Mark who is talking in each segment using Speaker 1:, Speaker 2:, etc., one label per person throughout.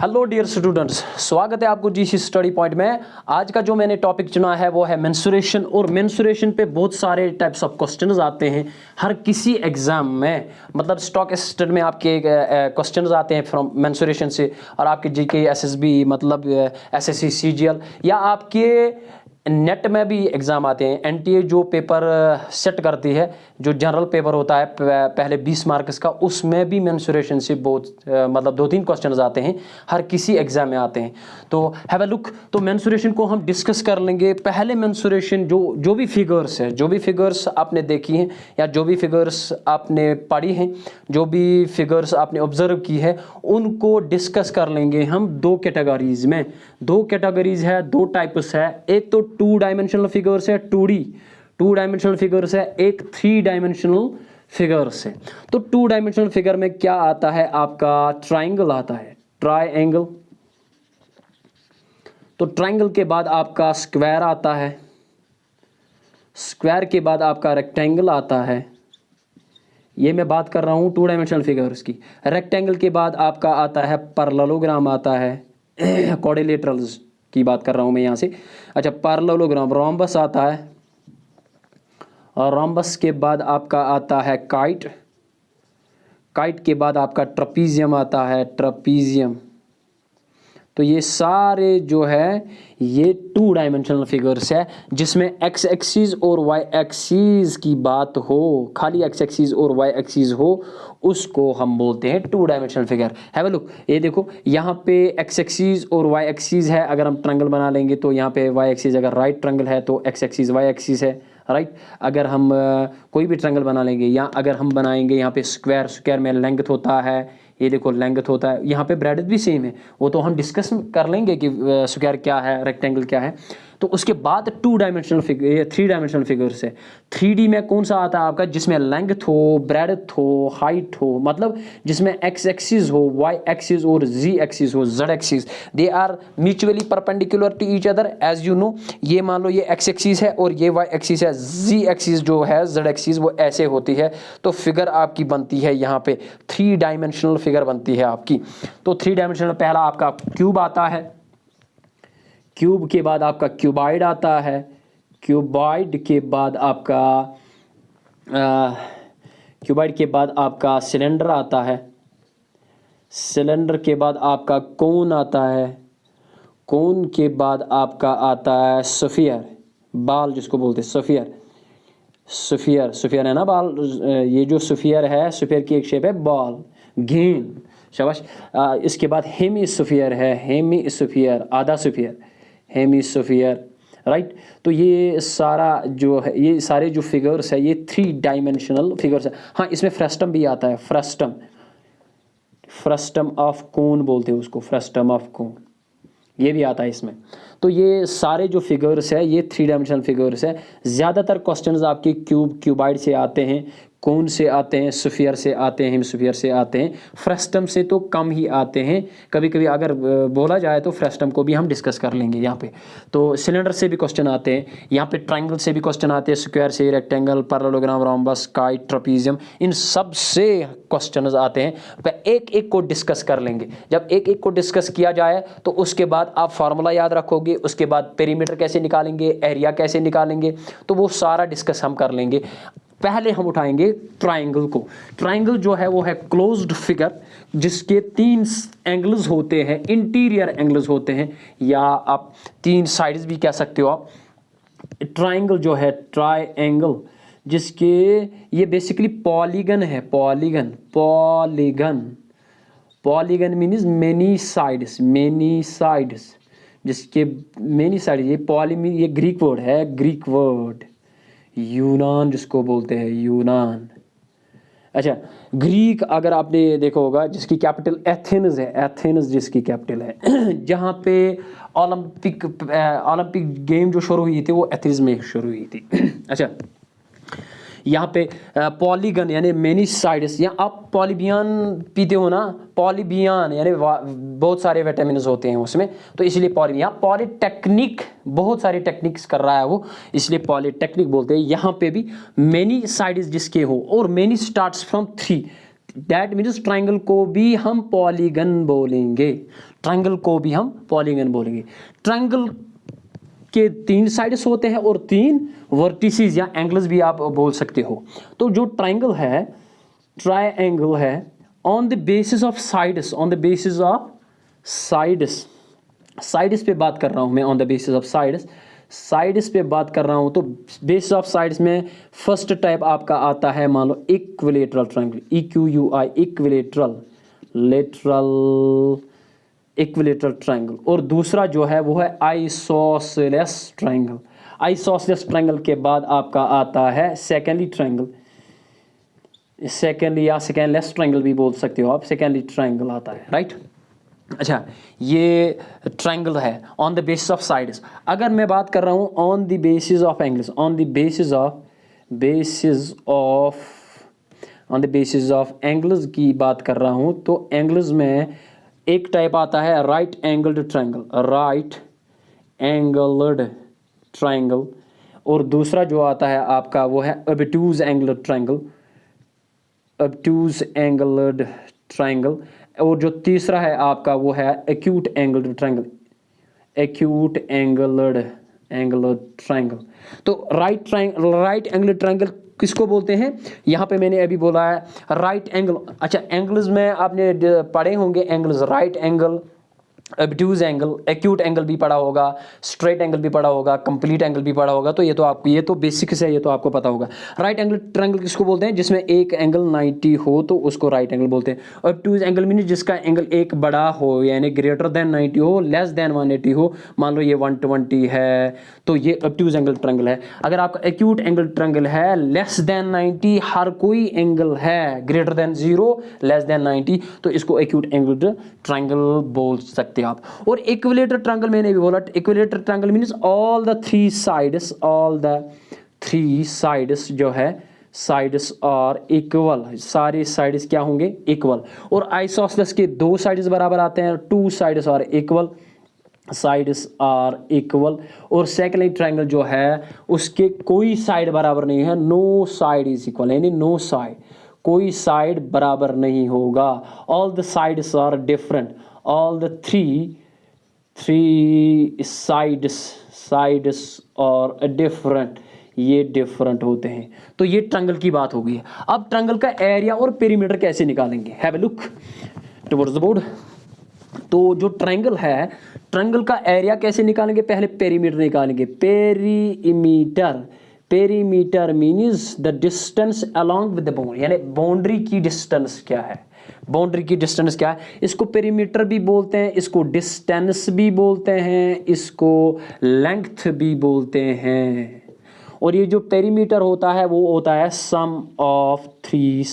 Speaker 1: Hello dear students, स्वागत है आपको जीसी स्टडी पॉइंट में। आज का जो मैंने टॉपिक चुना है वो है मेंसुरेशन। और मेंसुरेशन पे बहुत सारे टाइप्स ऑफ क्वेश्चंस आते हैं हर किसी एग्जाम में। मतलब स्टॉक असिस्टेंट में आपके क्वेश्चंस आते हैं फ्रॉम मेंसुरेशन से, और आपके जीके एसएसबी मतलब एसएससी सीजीएल, या आपके नेट में भी एग्ज़ाम आते हैं। एनटीए जो पेपर सेट करती है, जो जनरल पेपर होता है पहले 20 मार्क्स का, उसमें भी मेंसुरेशन से बहुत मतलब 2-3 क्वेश्चंस आते हैं, हर किसी एग्ज़ाम में आते हैं। तो हैव अ लुक। तो मेंसुरेशन को हम डिस्कस कर लेंगे। पहले मेंसुरेशन जो भी फिगर्स है, जो भी फिगर्स आपने देखी हैं या जो भी फिगर्स आपने पढ़ी हैं, जो भी फिगर्स आपने ऑब्जर्व की है, उनको डिस्कस कर लेंगे हम दो कैटेगरीज में। दो कैटेगरीज है, दो टाइप्स है। एक तो 2 डायमेंशनल फिगर्स है, 2D 2 डायमेंशनल फिगर्स है, एक 3 डायमेंशनल फिगर्स है। तो 2 डायमेंशनल फिगर में क्या आता है? आपका ट्राइंगल आता है, ट्राइंगल। तो ट्राइंगल के बाद आपका स्क्वायर आता है, स्क्वायर के बाद आपका रेक्टेंगल आता है। ये मैं बात कर रहा हूँ 2 डायमेंशनल फिगर्स की। रेक्टेंगल के बाद आपका आता है पैरेललोग्राम आता है, क्वाड्रिलेटरल्स की बात कर रहा हूँ मैं यहाँ से। अच्छा, पैरेललोग्राम, रोम्बस आता है, और रोम्बस के बाद आपका आता है काइट। काइट के बाद आपका ट्रपीजियम आता है, ट्रपीजियम। तो ये सारे जो है ये 2 डायमेंशनल फिगर्स है, जिसमें एक्स एक्सिस और वाई एक्सिस की बात हो, खाली एक्स एक्सिस और वाई एक्सिस हो, उसको हम बोलते हैं 2 dimensional figure. Have a look. ये देखो, यहाँ पे एक्स एक्सिस और वाई एक्सिस है। अगर हम ट्रायंगल बना लेंगे तो यहाँ पे वाई एक्सिस, अगर राइट ट्रायंगल है तो एक्स एक्सिस वाई एक्सिस है, राइट। अगर हम कोई भी ट्रायंगल बना लेंगे, या अगर हम बनाएंगे यहाँ पे स्क्वायर, स्क्वायर में लेंथ होता है, ये देखो लेंथ होता है। यहाँ पे ब्रेडथ भी सेम है, वो तो हम डिस्कस कर लेंगे कि स्क्वायर क्या है, रेक्टेंगल क्या है। तो उसके बाद 2 डायमेंशनल फिगर, ये 3 डायमेंशनल फिगर्स है। 3D में कौन सा आता है आपका? जिसमें लेंथ हो, ब्रेडथ हो, हाइट हो, मतलब जिसमें एक्स एक्सिस हो, वाई एक्सिस और जी एक्सिस हो, z axis, they are mutually perpendicular to each other. As you know, ये मान लो ये एक्स एक्सिस है और ये वाई एक्सिस है। जी एक्सिस जो है, जेड एक्सिस, वो ऐसे होती है। तो फिगर आपकी बनती है यहाँ पे 3 डायमेंशनल फिगर बनती है आपकी। तो 3 डायमेंशनल पहला आपका क्यूब आता है, क्यूब के बाद आपका क्यूबाइड आता है, क्यूबाइड के बाद आपका क्यूबाइड के बाद आपका सिलेंडर आता है, सिलेंडर के बाद आपका कोन आता है, कोन के बाद आपका आता है स्फीयर, बाल जिसको बोलते हैं स्फीयर। स्फीयर, स्फीयर है ना बाल, ये जो स्फीयर है, स्फीयर की एक शेप है बॉल, गेंद, शाबाश। इसके बाद हेमीस्फीयर है, हेमीस्फीयर, आधा स्फीयर, हेमीस्फीयर, राइट। तो ये सारा जो है, ये सारे जो फिगर्स है, ये 3 डायमेंशनल फिगर्स है। हाँ, इसमें फ्रस्टम भी आता है, फ्रस्टम, फ्रस्टम ऑफ कोन बोलते हैं उसको, फ्रस्टम ऑफ कोन, ये भी आता है इसमें। तो ये सारे जो फिगर्स है ये 3 डायमेंशनल फिगर्स है। ज़्यादातर क्वेश्चंस आपके क्यूब, क्यूबाइड से आते हैं, कोन से आते हैं, स्फीयर से आते हैं, हेमिस्फीयर से आते हैं। फ्रस्टम से तो कम ही आते हैं। कभी कभी अगर बोला जाए तो फ्रस्टम को भी हम डिस्कस कर लेंगे यहाँ पे। तो सिलेंडर से भी क्वेश्चन आते हैं, यहाँ पे ट्रायंगल से भी क्वेश्चन आते हैं, स्क्वायर से, rectangle, parallelogram, rhombus, kite, trapezium, इन सब से क्वेश्चन आते हैं। एक एक को डिस्कस कर लेंगे। जब एक एक को डिस्कस किया जाए तो उसके बाद आप फार्मूला याद रखोगे, उसके बाद पेरीमीटर कैसे निकालेंगे, एरिया कैसे निकालेंगे, तो वो सारा डिस्कस हम कर लेंगे। पहले हम उठाएंगे ट्रायंगल को। ट्रायंगल जो है वो है क्लोज्ड फिगर, जिसके 3 एंगल्स होते हैं, इंटीरियर एंगल्स होते हैं, या आप 3 साइड्स भी कह सकते हो आप। ट्रायंगल जो है, ट्रायंगल, जिसके ये बेसिकली पॉलीगन है, polygon, polygon, polygon means many sides, many sides, जिसके मेनी साइड, ये पॉली, ये ग्रीक वर्ड है, ग्रीक वर्ड, यूनान जिसको बोलते हैं, यूनान। अच्छा, ग्रीक अगर आपने देखा होगा, जिसकी कैपिटल एथेंस है, एथेंस जिसकी कैपिटल है, जहाँ पे ओलंपिक गेम जो शुरू हुई थी वो एथेंस में शुरू हुई थी। अच्छा, यहाँ पे पॉलीगन यानी मेनी साइड्स, या आप पॉलीबियन पीते हो ना, पॉलीबियन यानी बहुत सारे विटामिन होते हैं उसमें, तो इसलिए यहाँ पॉलीटेक्निक, बहुत सारी टेक्निक्स कर रहा है वो, इसलिए पॉलीटेक्निक बोलते हैं। यहाँ पे भी मेनी साइड्स जिसके हो, और many starts from 3, that means triangle को भी हम पॉलीगन बोलेंगे, ट्राइंगल को भी हम पॉलीगन बोलेंगे। ट्राइंगल के 3 साइड्स होते हैं और 3 वर्टिसेस या एंगल्स भी आप बोल सकते हो। तो जो ट्राइंगल है, ट्राइंगल है on the basis of sides, on the basis of sides, sides पे बात कर रहा हूँ मैं, on the basis of sides, sides पे बात कर रहा हूँ। तो बेसिस ऑफ साइड्स में फर्स्ट टाइप आपका आता है, मान लो equilateral triangle, EQUI, equilateral, lateral equilateral triangle. और दूसरा जो है वो है आइसोसेलेस ट्रायंगल। आइसोसेलेस ट्रायंगल के बाद आपका आता है सेकेंडली ट्रायंगल, सेकेंडली या सेकेंडलेस ट्रायंगल भी बोल सकते हो आप, सेकेंडली ट्रायंगल आता है, राइट। अच्छा, ये ट्रायंगल है on the basis of sides. अगर मैं बात कर रहा हूँ on the basis of angles, on the basis of angles की बात कर रहा हूँ, तो एंगल्स में एक टाइप आता है right angled triangle, right angled triangle. और दूसरा जो आता है आपका वो है ऑब्टूज एंगल्ड ट्रायंगल, ऑब्टूज एंगल्ड ट्रायंगल। और जो तीसरा है आपका वो है acute angled triangle, acute angled triangle. तो राइट एंगल्ड ट्रायंगल किसको बोलते हैं? यहाँ पे मैंने अभी बोला है राइट एंगल। अच्छा, एंगल्स में आपने पढ़े होंगे angles, right angle, obtuse angle, acute angle भी पढ़ा होगा, स्ट्रेट एंगल भी पढ़ा होगा, कंप्लीट एंगल भी पढ़ा होगा। तो ये तो आपको, ये तो बेसिक्स है, ये तो आपको पता होगा। राइट एंगल ट्रायंगल किसको बोलते हैं? जिसमें एक एंगल 90 हो तो उसको राइट एंगल बोलते हैं। ऑब्टूज एंगल मीन जिसका एंगल एक बड़ा हो, यानी ग्रेटर देन 90 हो, लेस देन 180 हो। मान लो ये 120 है तो ये ऑब्टूज एंगल ट्रायंगल है। अगर आपका एक्यूट एंगल ट्रायंगल है, लेस देन 90 हर कोई एंगल है, ग्रेटर देन 0, लेस देन 90, तो इसको एक्यूट एंगल ट्रायंगल बोल सकते हैं आप। और इक्विलेटरल ट्रायंगल मैंने भी बोला, equilateral triangle means all the 3 sides, all the 3 sides जो है, साइड्स आर इक्वल, सारे साइड्स क्या होंगे? इक्वल। और आइसोसेलेस के 2 साइड्स बराबर आते हैं, 2 sides are equal, sides are equal. और सेकेंडली ट्रायंगल जो है उसके कोई साइड बराबर नहीं है, नो साइड इज इक्वल, यानी नो साइड, कोई साइड बराबर नहीं होगा। All the sides are different, all the 3 sides are different, ये डिफरेंट होते हैं। तो ये ट्रायंगल की बात हो गई है। अब ट्रायंगल का एरिया और पेरीमीटर कैसे निकालेंगे? Have a look towards the board. तो जो ट्रायंगल है, ट्रायंगल का एरिया कैसे निकालेंगे? पहले पेरीमीटर निकालेंगे। Perimeter means the distance along with the boundary, यानी बाउंड्री की डिस्टेंस क्या है, बाउंड्री की डिस्टेंस क्या है। इसको पेरीमीटर भी बोलते हैं, इसको डिस्टेंस भी बोलते हैं, इसको लेंथ भी बोलते हैं। और ये जो पेरीमीटर होता है वो होता है सम ऑफ 3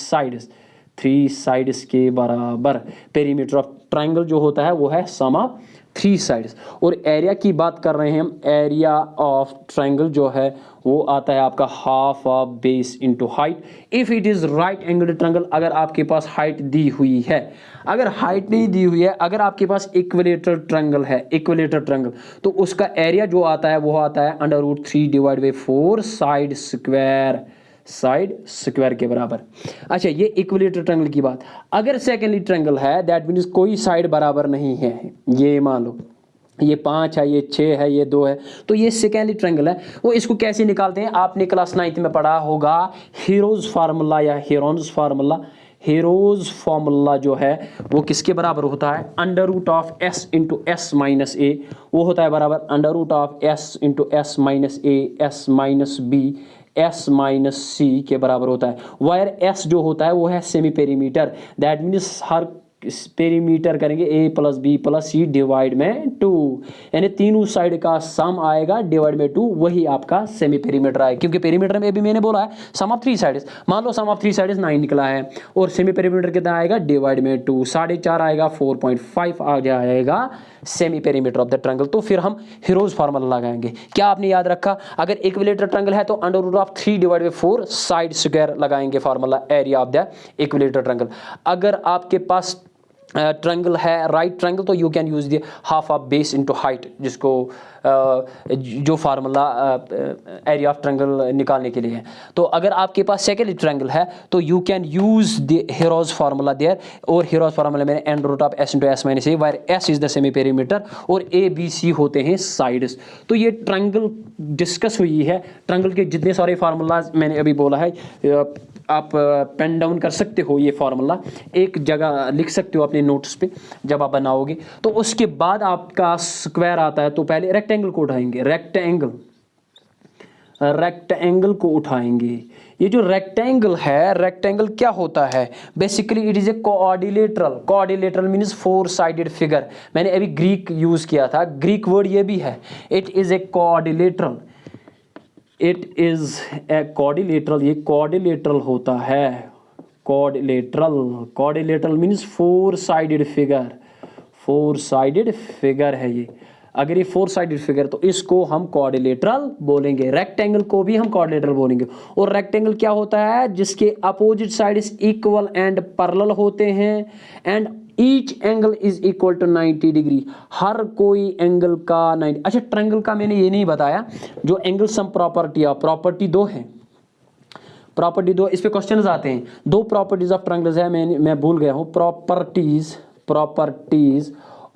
Speaker 1: साइड्स के बराबर। पेरीमीटर ऑफ ट्रायंगल जो होता है वो है सम ऑफ 3 साइड्स। और एरिया की बात कर रहे हैं हम, एरिया ऑफ ट्रायंगल जो है वो आता है आपका half of base into height. If it is right angle triangle, अगर आपके पास हाइट दी हुई है, अगर हाइट नहीं दी हुई है, अगर आपके पास इक्विलेटरल ट्रायंगल है, इक्विलेटरल ट्रायंगल, तो उसका एरिया जो आता है वो आता है √3 डिवाइड बाई 4 साइड स्क्वायर के बराबर। अच्छा, ये इक्विलेटरल ट्रायंगल की बात। अगर सेकेंडली ट्रायंगल है, दैट मीन्स कोई साइड बराबर नहीं है, ये मान लो ये 5 है, ये 6 है, ये 2 है, तो ये सेकेंडली ट्रायंगल है। वो इसको कैसे निकालते हैं? आपने क्लास 9th में पढ़ा होगा हीरोज फार्मूला या हेरोन्स फार्मूला। हेरोज फार्मूला जो है वो किसके बराबर होता है? √S into S minus a, वो होता है बराबर √S into S minus a, S minus b, S minus c के बराबर होता है। वायर S जो होता है वो है semi perimeter, that means her perimeter करेंगे A + B + C डिवाइड में 2, यानी तीनों साइड का सम आएगा डिवाइड में 2, वही आपका सेमी पेरीमीटर आएगा। क्योंकि पेरीमीटर में भी मैंने बोला है सम ऑफ 3 साइड्स, मान लो सम ऑफ 3 साइड्स 9 निकला है, और सेमी पेरीमीटर कितना आएगा? डिवाइड में 2, 4.5 आएगा, 4.5 आ जाएगा semi perimeter of the triangle. तो फिर हम हीरोज फार्मूला लगाएंगे। क्या आपने याद रखा? अगर इक्विलेटरल ट्रायंगल है तो √3 डिवाइड बाई 4 साइड स्क्वायर लगाएंगे formula, area of the equilateral triangle. अगर आपके पास ट्रायंगल है राइट ट्रायंगल, तो you can use the half of base into height, जिसको जो फार्मूला एरिया ऑफ ट्रायंगल निकालने के लिए है। तो अगर आपके पास सेकेंड ट्रायंगल है तो you can use the Hero's formula there, और हेरोज फार्मूला में and root of s into s minus a, where s is the semi perimeter और ए बी सी होते हैं साइड्स। तो ये ट्रायंगल डिस्कस हुई है। ट्रायंगल के जितने सारे फार्मूलाज मैंने अभी बोला है, आप पेन डाउन कर सकते हो, ये फार्मूला एक जगह लिख सकते हो अपने नोट्स पे जब आप बनाओगे। तो उसके बाद आपका स्क्वायर आता है, तो पहले रेक्टेंगल को उठाएंगे, रेक्टेंगल को उठाएंगे। ये जो रेक्टेंगल है, रेक्टेंगल क्या होता है? Basically it is a quadrilateral means four sided figure. मैंने अभी ग्रीक यूज किया था, ग्रीक वर्ड ये भी है, it is a quadrilateral, it is a quadrilateral, ये कोऑर्डिनेटरल होता है, quadrilateral means four sided figure है ये। अगर ये फोर साइडेड फिगर तो इसको हम कोऑर्डिनेटरल बोलेंगे, रेक्टेंगल को भी हम कोऑर्डिनेटरल बोलेंगे। और रेक्टेंगल क्या होता है? जिसके opposite sides equal and parallel होते हैं, and each angle is equal to 90 degree, हर कोई एंगल का 90। अच्छा, ट्रायंगल का मैंने ये नहीं बताया, जो एंगल सम प्रॉपर्टी दो है, प्रॉपर्टी दो, इस पे क्वेश्चंस आते हैं। दो प्रॉपर्टीज ऑफ ट्रायंगल्स है, मैं भूल गया हूँ। प्रॉपर्टीज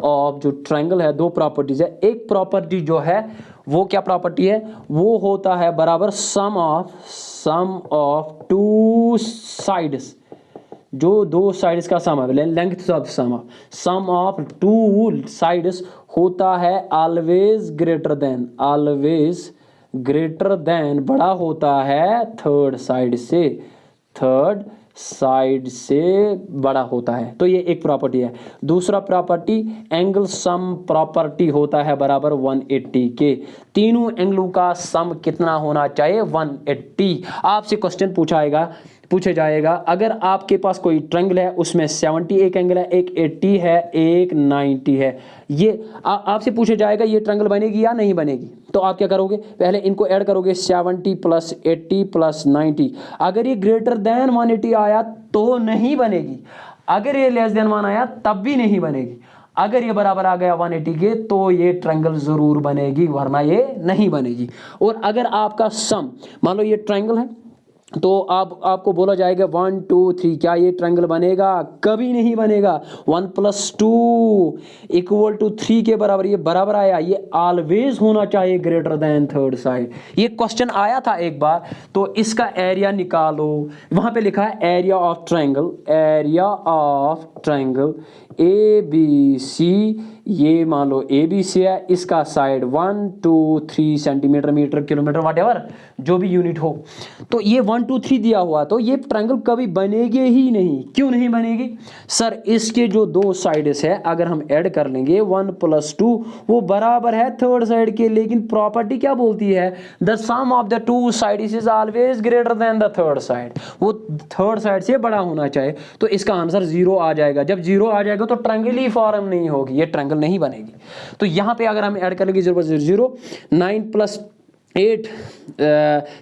Speaker 1: ऑफ जो ट्रायंगल है, दो प्रॉपर्टीज है। एक प्रॉपर्टी जो है वो क्या प्रॉपर्टी है? वो होता है बराबर सम ऑफ टू साइड्स, जो दो साइड्स का सम है, length of sum of two sides होता है ऑलवेज ग्रेटर देन, बड़ा होता है थर्ड साइड से बड़ा होता है। तो ये एक प्रॉपर्टी है। दूसरा प्रॉपर्टी एंगल सम प्रॉपर्टी होता है बराबर 180 के। तीनों एंगलों का सम कितना होना चाहिए? 180। आपसे क्वेश्चन पूछा जाएगा, अगर आपके पास कोई ट्रायंगल है, उसमें 70 एक एंगल है, एक 80 है, एक 90 है, ये आपसे पूछा जाएगा ये ट्रायंगल बनेगी या नहीं बनेगी। तो आप क्या करोगे? पहले इनको ऐड करोगे, 70 प्लस 80 प्लस 90। अगर ये ग्रेटर देन 180 आया तो नहीं बनेगी, अगर ये लेस देन 1 आया तब भी नहीं बनेगी, अगर ये बराबर आ गया 180 के तो ये ट्रायंगल जरूर बनेगी, वरना ये नहीं बनेगी। और अगर आपका सम, मान लो ये ट्रायंगल है, तो आपको बोला जाएगा 1 2 3, क्या ये ट्रायंगल बनेगा? कभी नहीं बनेगा। 1 + 2 = 3 के बराबर, ये बराबर आया, ये ऑलवेज होना चाहिए ग्रेटर देन थर्ड साइड। ये क्वेश्चन आया था एक बार, तो इसका एरिया निकालो। वहां पे लिखा है एरिया ऑफ ट्रायंगल ABC, ये मान लो ABC है, इसका side 1 2 3 centimetre, metre, kilometre, whatever जो भी यूनिट हो। तो ये 1 2 3 दिया हुआ, तो ये ट्रायंगल कभी बनेगी ही नहीं। क्यों नहीं बनेगी? सर, इसके जो दो साइड्स है, अगर हम ऐड कर लेंगे 1 + 2, वो बराबर है थर्ड साइड के। लेकिन प्रॉपर्टी क्या बोलती है? The sum of the two sides is always greater than the third side, वो थर्ड साइड से बड़ा होना चाहिए। तो इसका आंसर 0 आ जाएगा। जब 0 आ जाएगा तो ट्रायंगल ही फॉर्म नहीं होगी, ये ट्रायंगल नहीं बनेगी। तो यहाँ पे अगर हम ऐड कर लेंगे 0 + 0, 9 + 8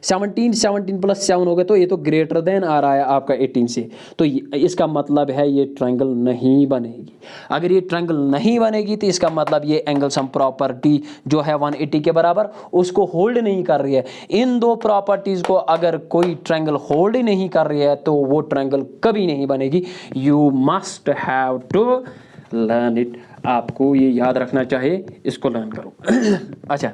Speaker 1: 17 + 7 हो गया, तो ये तो ग्रेटर देन आ रहा है आपका 18 से। तो इसका मतलब है ये ट्रायंगल नहीं बनेगी। अगर ये ट्रायंगल नहीं बनेगी तो इसका मतलब ये एंगल सम प्रॉपर्टी जो है 180 के बराबर, उसको होल्ड नहीं कर रही है। इन दो प्रॉपर्टीज को अगर कोई ट्रायंगल होल्ड नहीं कर रही है तो वो ट्रायंगल कभी नहीं बनेगी। You must have to learn it. आपको ये याद रखना चाहिए, इसको लर्न करो। अच्छा,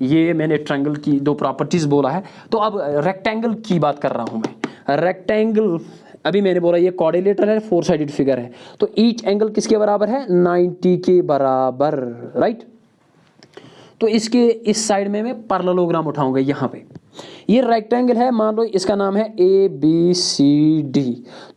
Speaker 1: ये मैंने ट्रायंगल की दो प्रॉपर्टीज बोला है। तो अब रेक्टेंगल की बात कर रहा हूं मैं। रेक्टेंगल अभी मैंने बोला ये कोऑर्डिनेटर है, फोर साइडेड फिगर है, तो ईच एंगल किसके बराबर है? 90 के बराबर, राइट। तो इसके इस साइड में मैं पैरेललोग्राम उठाऊंगा। यहाँ पे ये रेक्टेंगल है, मान लो इसका नाम है ABCD।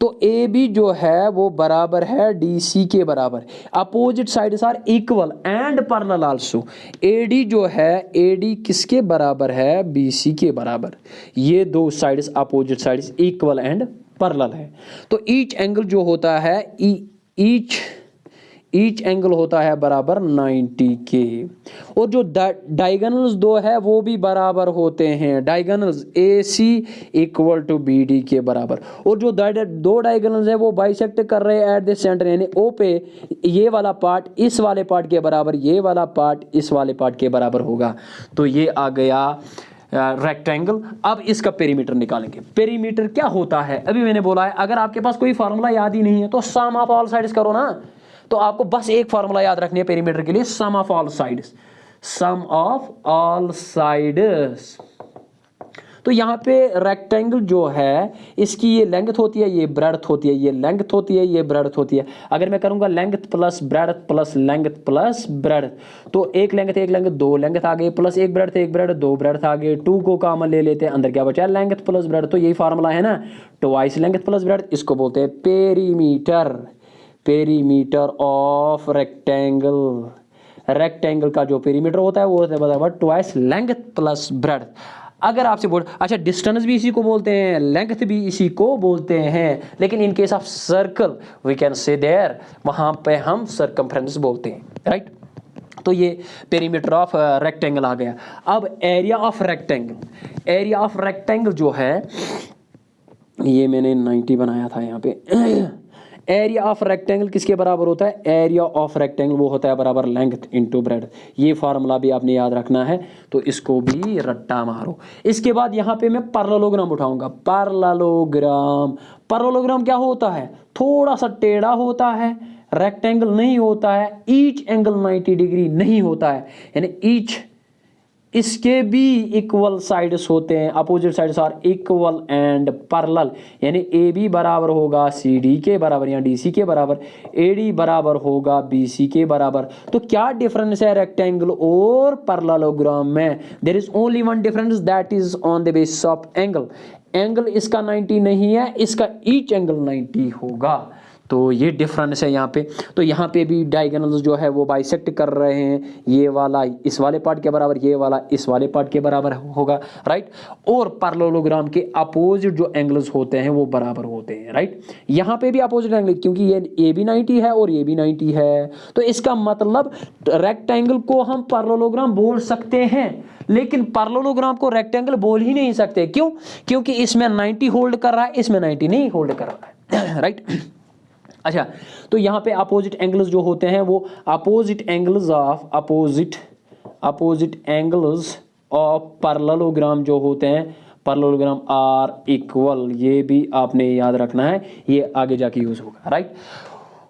Speaker 1: तो AB जो है वो बराबर है DC के बराबर। Opposite sides are equal and parallel also. AD जो है, AD किसके बराबर है? BC के बराबर। ये दो sides opposite sides equal and parallel है। तो ईच एंगल जो होता है, ईच एंगल होता है बराबर 90 के। और जो डायगोनल्स दो है वो भी बराबर होते हैं, diagonals AC equal to BD के बराबर। और जो दो डायगोनल्स है वो बाइसेक्ट कर रहे हैं एट द सेंटर, यानी O पे ये वाला पार्ट इस वाले पार्ट के बराबर, ये वाला पार्ट इस वाले पार्ट के बराबर होगा। तो ये आ गया रेक्टेंगल। अब इसका पेरीमीटर निकालेंगे। पेरीमीटर क्या होता है, अभी मैंने बोला है अगर आपके पास कोई फार्मूला याद ही नहीं है तो सम ऑफ ऑल साइड्स करो ना। तो आपको बस एक फार्मूला याद रखनी है पेरीमीटर के लिए, sum of all sides, sum of all sides. तो यहाँ पे रेक्टेंगल जो है इसकी ये लेंथ होती है, ये ब्रेड्थ होती है, ये लेंथ होती है, ये ब्रेड्थ होती है। अगर मैं करूँगा लेंथ प्लस ब्रेड्थ तो एक लेंथ दो लेंथ आ गई, प्लस एक ब्रेड्थ दो ब्रेड्थ आ गए, 2 को कॉमन ले लेते हैं, अंदर क्या बचा लेंथ प्लस ब्रेड्थ। तो यही फार्मूला है ना, ट्वाइस लेंथ प्लस ब्रेड्थ, इसको बोलते हैं perimeter. Perimeter of rectangle, rectangle का जो पेरीमीटर होता है वो होता है बराबर ट्वाइस लेंथ प्लस ब्रेड्थ। अगर आपसे बोल, अच्छा डिस्टेंस भी इसी को बोलते हैं, लेंथ भी इसी को बोलते हैं, लेकिन in case of circle we can say there, वहां पे हम सर्कमफ्रेंस बोलते हैं, राइट। तो ये पेरीमीटर ऑफ रेक्टेंगल आ गया। अब area of rectangle, area of rectangle जो है ये मैंने 90 बनाया था यहाँ पे। एरिया ऑफ रेक्टेंगल किसके बराबर होता है, एरिया ऑफ रेक्टेंगल वो होता है बराबर लेंथ इनटू ब्रेड्थ। ये फार्मूला भी आपने याद रखना है, तो इसको भी रट्टा मारो। इसके बाद यहाँ पे मैं पैरेललोग्राम उठाऊंगा। पैरेललोग्राम, पैरेललोग्राम क्या होता है, थोड़ा सा टेढ़ा होता है, रेक्टेंगल नहीं होता है, ईच एंगल 90 डिग्री नहीं होता है, यानी ईच इसके भी इक्वल साइड्स होते हैं, opposite sides are equal and parallel, यानी AB बराबर होगा CD के बराबर या DC के बराबर, AD बराबर होगा BC के बराबर। तो क्या डिफरेंस है रेक्टेंगल और पैरेललोग्राम में, there is only one difference, that is on the basis of angle. Angle इसका 90 नहीं है, इसका ईच एंगल 90 होगा। तो ये डिफरेंस है यहाँ पे। तो यहाँ पे भी डायगोनल्स जो है वो बाइसेक्ट कर रहे हैं, ये वाला इस वाले पार्ट के बराबर, ये वाला इस वाले पार्ट के बराबर होगा, राइट। और पैरेललोग्राम के अपोजिट जो एंगल्स होते हैं वो बराबर होते हैं, राइट। यहाँ पे भी अपोजिट एंगल, क्योंकि ये भी 90 है और ये भी 90 है, तो इसका मतलब रेक्टेंगल को हम पैरेललोग्राम बोल सकते हैं, लेकिन पैरेललोग्राम को रेक्टेंगल बोल ही नहीं सकते। क्यों? क्योंकि इसमें 90 होल्ड कर रहा है, इसमें 90 नहीं होल्ड कर रहा है, राइट। अच्छा, तो यहाँ पे अपोजिट एंगल्स जो होते हैं वो अपोजिट एंगल्स ऑफ पैरेललोग्राम जो होते हैं, पैरेललोग्राम आर इक्वल, ये भी आपने याद रखना है, ये आगे जाके यूज होगा, राइट।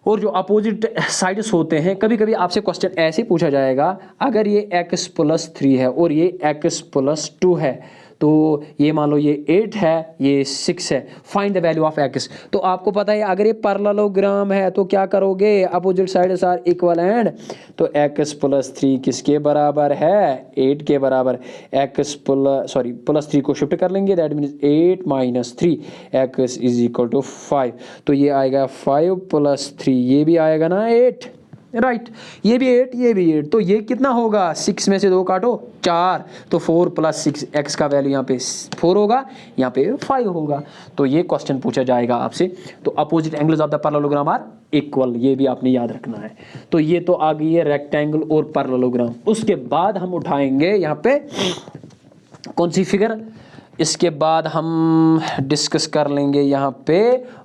Speaker 1: और जो अपोजिट साइड्स होते हैं, कभी कभी आपसे क्वेश्चन ऐसे पूछा जाएगा, अगर ये x+3 है और ये x+2 है, तो ये मान लो ये 8 है, ये 6 है, find the value of x। तो आपको पता है अगर ये पैरेललोग्राम है तो क्या करोगे, opposite sides are equal and, तो x+3 किसके बराबर है, 8 के बराबर। +3 को शिफ्ट कर लेंगे, दैट मीन्स 8 - 3 x = 5। तो ये आएगा 5 + 3, ये भी आएगा ना 8, राइट। ये भी 8, ये भी 8, तो ये कितना होगा, 6 में से 2 काटो 4, तो 4 + 6, x का वैल्यू यहाँ पे 4 होगा, यहाँ पे 5 होगा। तो ये क्वेश्चन पूछा जाएगा आपसे। तो opposite angles of the parallelogram are equal, ये भी आपने याद रखना है। तो ये तो आ गई है रेक्टेंगल और पैरेललोग्राम। उसके बाद हम उठाएंगे यहाँ पे कौन सी फिगर, इसके बाद हम डिस्कस कर लेंगे यहाँ पे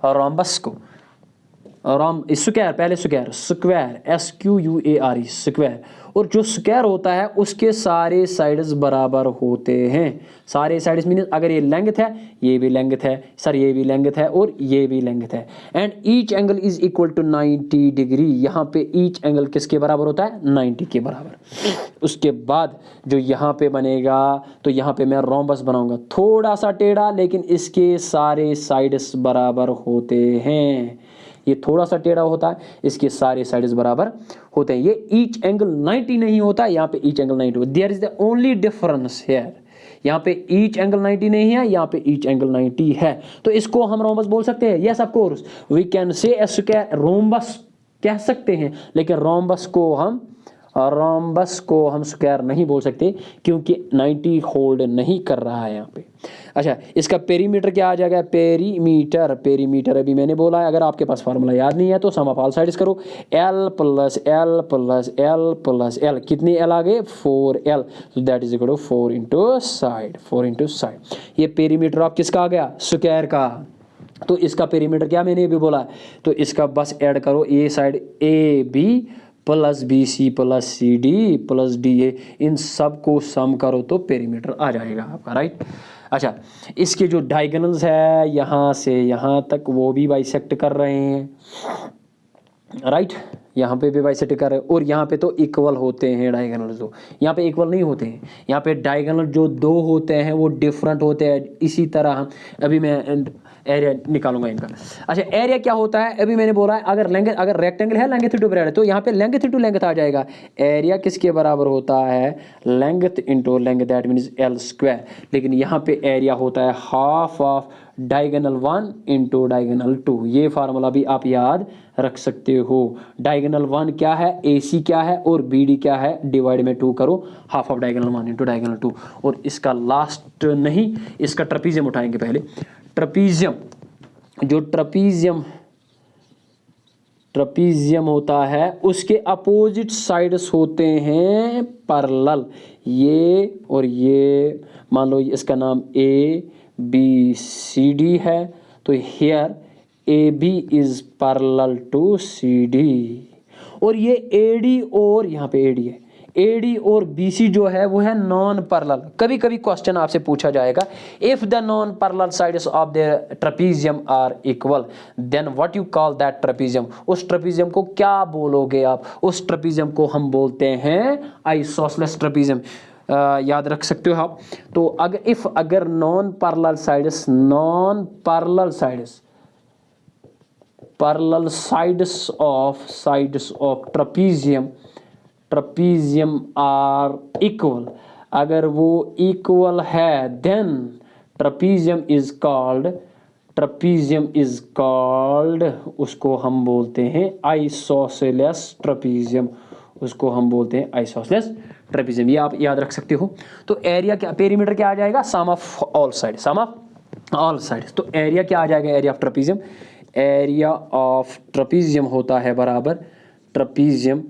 Speaker 1: रोम्बस को। स्क्वायर, पहले स्क्वायर, SQUARE स्क्वायर। और जो स्क्वायर होता है उसके सारे साइड्स बराबर होते हैं। सारे साइड्स मीन अगर ये लेंथ है, ये भी लेंथ है, सर ये भी लेंथ है और ये भी लेंथ है, and each angle is equal to 90 degree. यहाँ पे ईच एंगल किसके बराबर होता है, 90 के बराबर। उसके बाद जो यहाँ पे बनेगा, तो यहाँ पे मैं रोम्बस बनाऊंगा, थोड़ा सा टेढ़ा, लेकिन इसके सारे साइड्स बराबर होते हैं। ये थोड़ा सा टेढ़ा होता है, इसके सारे साइड्स बराबर होते हैं। ये ईच एंगल 90 नहीं होता, यहाँ पे ईच एंगल 90 होता है। There is the only difference here, यहाँ पे ईच एंगल 90 नहीं है, यहाँ पे ईच एंगल 90 है। तो इसको हम रोम्बस बोल सकते हैं, yes of course we can say square, rhombus कह सकते हैं, लेकिन रोम्बस को हम रोम्बस को हम स्क्वायर नहीं बोल सकते क्योंकि 90 होल्ड नहीं कर रहा है यहाँ पे। अच्छा, इसका पेरीमीटर क्या आ जाएगा? पेरीमीटर अभी मैंने बोला है, अगर आपके पास फार्मूला याद नहीं है तो सम ऑफ ऑल साइड्स करो, L plus L plus L plus L, कितनी एल आ गए? 4L, तो that is equal to 4 into side. ये पेरीमीटर ऑफ किसका आ गया? स्क्वायर का। तो इसका पेरीमीटर क्या मैंने अभी बोला, तो इसका बस ऐड करो, a side a b plus b c plus c d plus d a, इन सब को सम करो तो पेरीमीटर आ जाएगा आपका, राइट। अच्छा, इसके जो डायगोनल्स है यहाँ से यहाँ तक वो भी बाइसेक्ट कर रहे हैं, राइट। यहाँ पे भी बाइसेक्ट कर रहे हैं और यहाँ पे तो इक्वल होते हैं डायगोनल, दो यहाँ पे इक्वल नहीं होते हैं, यहाँ पे डायगोनल जो दो होते हैं वो डिफरेंट होते हैं। इसी तरह अभी मैं एरिया निकालूंगा इनका। अच्छा, एरिया क्या होता है? अभी मैंने बोला है अगर रेक्टेंगल है लेंथ इंटू ब्रेड, तो यहाँ पे लेंथ इंटू लेंथ आ जाएगा। एरिया किसके बराबर होता है? Length into length, that means L square. लेकिन यहाँ पे एरिया होता है half of diagonal 1 into diagonal 2। ये फार्मूला भी आप याद रख सकते हो। डायगोनल 1 क्या है, AC क्या है और BD क्या है, डिवाइड में 2 करो, half of diagonal 1 into diagonal 2। और इसका लास्ट नहीं, इसका ट्रपीजियम उठाएंगे पहले। ट्रपीजियम, जो ट्रपीजियम होता है उसके अपोजिट साइड्स होते हैं पैरेलल, ये और ये। मान लो इसका नाम ABCD है, तो here AB is parallel to CD, और ये AD और यहाँ पे AD है, AD और BC जो है वो है नॉन पैरेलल। कभी कभी क्वेश्चन आपसे पूछा जाएगा, if the non parallel sides of the trapezium are equal then what you call that trapezium. उस ट्रपीजियम को क्या बोलोगे आप? उस ट्रपीजियम को हम बोलते हैं आइसोसेलेस ट्रपीजियम। याद रख सकते हो आप। तो अगर non parallel sides of trapezium are equal, अगर वो इक्वल है देन ट्रपीजियम इज कॉल्ड, उसको हम बोलते हैं आइसोसेलेस ट्रपीजियम, ये आप याद रख सकते हो। तो एरिया क्या, पेरीमीटर क्या आ जाएगा? सम ऑफ ऑल साइड्स। तो एरिया क्या आ जाएगा? एरिया ऑफ ट्रपीजियम होता है बराबर, ट्रपीजियम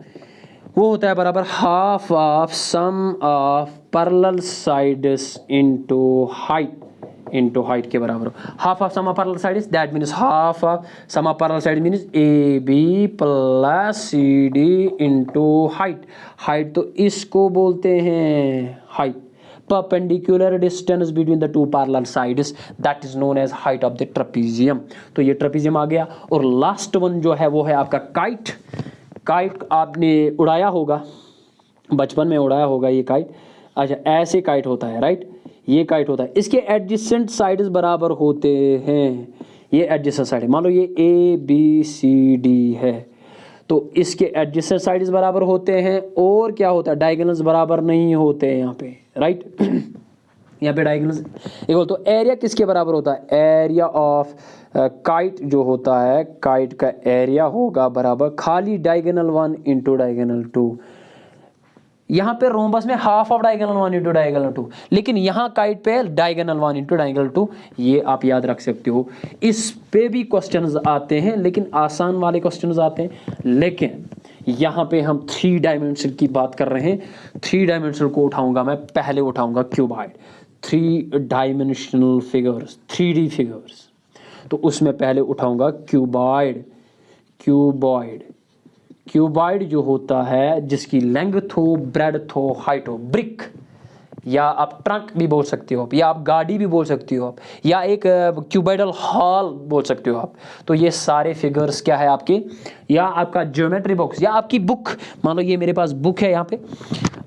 Speaker 1: वो होता है बराबर half of sum of parallel sides into height के बराबर। Half of sum of parallel sides, that means half of sum of parallel side means AB plus CD into height. तो इसको बोलते हैं height. Perpendicular distance between the two parallel sides, that is known as height of the trapezium. तो ये trapezium आ गया। और last one जो है वो है आपका काइट। आपने उड़ाया होगा, बचपन में उड़ाया होगा ये काइट। अच्छा, ऐसे काइट होता है, राइट। ये काइट होता है, इसके एडजेसेंट साइड्स बराबर होते हैं। ये एडजेसेंट साइड, मान लो ये ABCD है, तो इसके एडजेसेंट साइड्स बराबर होते हैं। और क्या होता है? डायगोनल्स बराबर नहीं होते हैं यहाँ पे, राइट। यहाँ पे डायगोनल्स इक्वल। तो एरिया किसके बराबर होता है? एरिया ऑफ काइट जो होता है, काइट का एरिया होगा बराबर खाली डायगोनल 1 इंटू डायगोनल 2। यहाँ पे रोम्बस में half of diagonal 1 into diagonal 2, लेकिन यहाँ काइट पे डायगोनल 1 इंटू डायगोनल 2। ये आप याद रख सकते हो। इस पे भी क्वेश्चंस आते हैं, लेकिन आसान वाले क्वेश्चंस आते हैं। लेकिन यहाँ पे हम 3 डायमेंशन की बात कर रहे हैं। 3 डायमेंशन को उठाऊंगा मैं, पहले उठाऊंगा cuboid, 3 dimensional figures, 3D figures. तो उसमें पहले उठाऊंगा क्यूबॉइड जो होता है, जिसकी लेंथ हो, ब्रेडथ हो, हाइट हो। ब्रिक, या आप ट्रक भी बोल सकते हो, या आप गाड़ी भी बोल सकते हो आप, या एक क्यूबॉइडल हॉल बोल सकते हो आप। तो ये सारे फिगर्स क्या है आपके, या आपका ज्योमेट्री बॉक्स, या आपकी बुक। मान लो ये मेरे पास बुक है, यहाँ पे